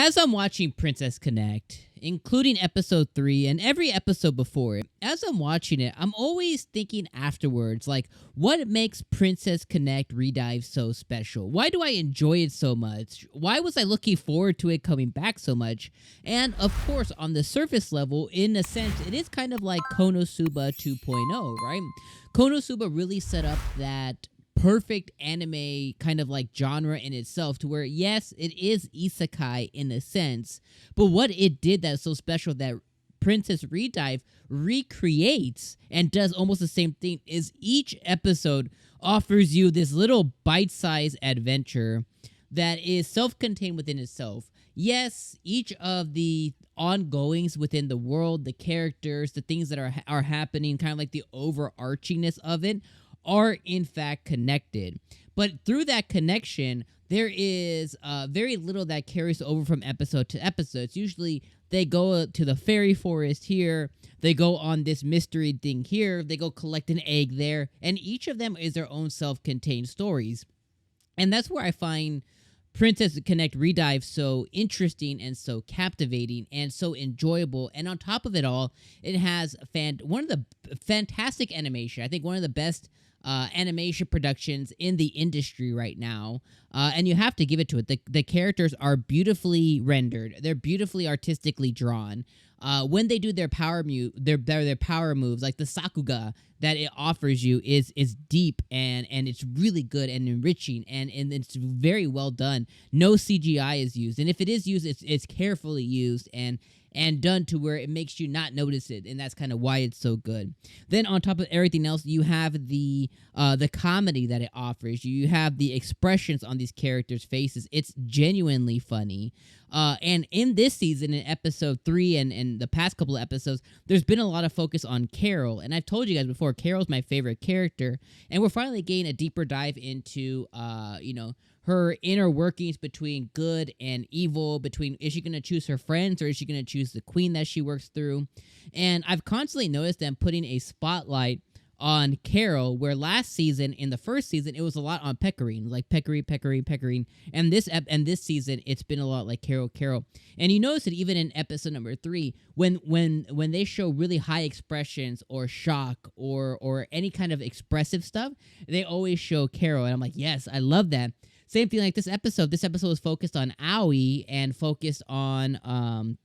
As I'm watching Princess Connect, including episode 3 and every episode before it, as I'm watching it, I'm always thinking afterwards, like, what makes Princess Connect Redive so special? Why do I enjoy it so much? Why was I looking forward to it coming back so much? And of course, on the surface level, in a sense, it is kind of like Konosuba 2.0, right? Konosuba really set up that perfect anime kind of like genre in itself, to where yes, it is isekai in a sense, but what it did that's so special that Princess Redive recreates and does almost the same thing is each episode offers you this little bite-sized adventure that is self-contained within itself. Yes, each of the ongoings within the world, the characters, the things that are happening, kind of like the overarchingness of it, are in fact connected. But through that connection, there is very little that carries over from episode to episode. It's usually they go to the fairy forest here, they go on this mystery thing here, they go collect an egg there, and each of them is their own self-contained stories. And that's where I find Princess Connect Redive so interesting and so captivating and so enjoyable. And on top of it all, it has one of the fantastic animation. I think one of the best animation productions in the industry right now, and you have to give it to it. The characters are beautifully rendered. They're beautifully artistically drawn. When they do their power power moves, like the Sakuga that it offers you, is deep and it's really good and enriching and it's very well done. No CGI is used, and if it is used, it's carefully used and done to where it makes you not notice it, and that's kind of why it's so good. Then on top of everything else, you have the comedy that it offers. You have the expressions on these characters' faces. It's genuinely funny. And in this season, in episode 3 and the past couple of episodes, there's been a lot of focus on KARYL. And I've told you guys before, KARYL's my favorite character. And we're finally getting a deeper dive into, her inner workings between good and evil, between is she going to choose her friends or is she going to choose the queen that she works through. And I've constantly noticed them putting a spotlight on KARYL, where last season, in the first season, it was a lot on Pecorine, like Pecorine. And this season, it's been a lot like KARYL. And you notice it even in episode number 3, when they show really high expressions or shock or any kind of expressive stuff, they always show KARYL. And I'm like, yes, I love that. Same thing like this episode. This episode was focused on Aoi and focused on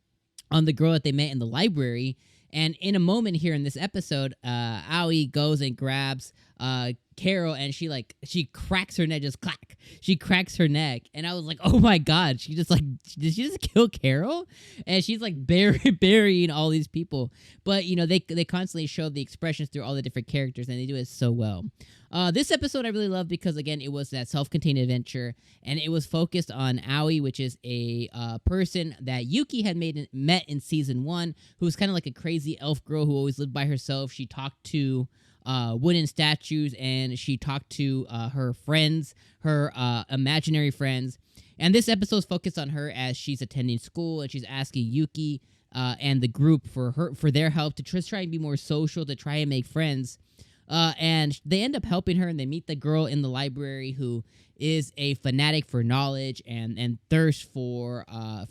the girl that they met in the library. And in a moment here in this episode, Aoi goes and grabs KARYL, and she cracks her neck, just clack. She cracks her neck, and I was like, oh my god, did she just kill KARYL? And she's like burying all these people. But they constantly show the expressions through all the different characters, and they do it so well. This episode I really love because, again, it was that self-contained adventure, and it was focused on Aoi, which is a person that Yuki had met in season 1, who was kind of like a crazy elf girl who always lived by herself. She talked to wooden statues, and she talked to her friends, her imaginary friends. And this episode is focused on her as she's attending school, and she's asking Yuki and the group for their help to just try and be more social, to try and make friends. And they end up helping her, and they meet the girl in the library who is a fanatic for knowledge and thirst for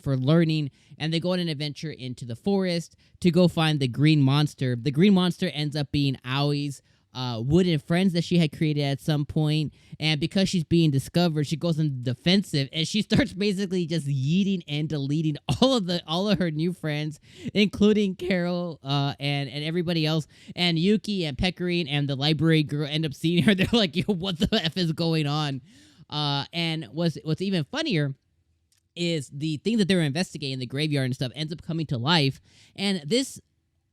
learning. And they go on an adventure into the forest to go find the green monster. The green monster ends up being Aoi's wooden friends that she had created at some point. And because she's being discovered, she goes on the defensive, and she starts basically just yeeting and deleting all of her new friends, including KARYL and everybody else. And Yuki and Pecorine and the library girl end up seeing her. They're like, yo, what the F is going on? And what's even funnier is the thing that they're investigating, the graveyard and stuff, ends up coming to life. And this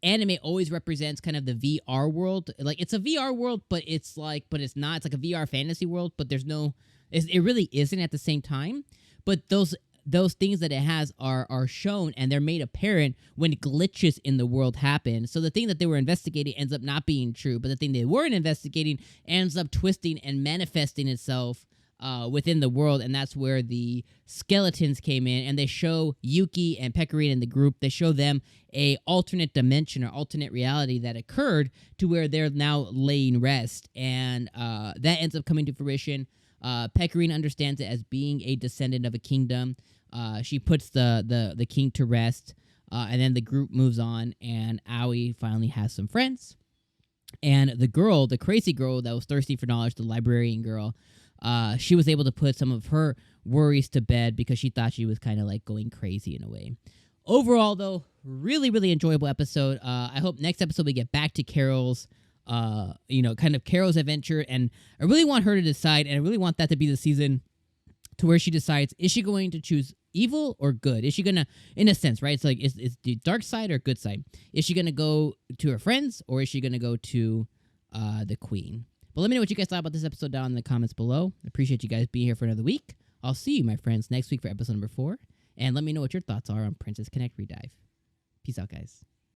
anime always represents kind of the VR world. Like, it's a VR world, but it's not. It's like a VR fantasy world, but it really isn't at the same time. But those things that it has are shown, and they're made apparent when glitches in the world happen. So the thing that they were investigating ends up not being true, but the thing they weren't investigating ends up twisting and manifesting itself within the world. And that's where the skeletons came in, and they show Yuki and Pecorine and the group, they show them a alternate dimension or alternate reality that occurred to where they're now laying rest. And that ends up coming to fruition. Pecorine understands it as being a descendant of a kingdom. she puts the king to rest, and then the group moves on, and Aoi finally has some friends. And the girl, the crazy girl that was thirsty for knowledge, the librarian girl, she was able to put some of her worries to bed because she thought she was kind of like going crazy in a way. Overall, though, really, really enjoyable episode. I hope next episode we get back to KARYL's, kind of KARYL's adventure, and I really want her to decide, and I really want that to be the season to where she decides, is she going to choose evil or good? Is she gonna, in a sense, right? It's like, is the dark side or good side? Is she gonna go to her friends, or is she gonna go to the queen? But let me know what you guys thought about this episode down in the comments below. I appreciate you guys being here for another week. I'll see you, my friends, next week for episode number 4. And let me know what your thoughts are on Princess Connect Redive. Peace out, guys.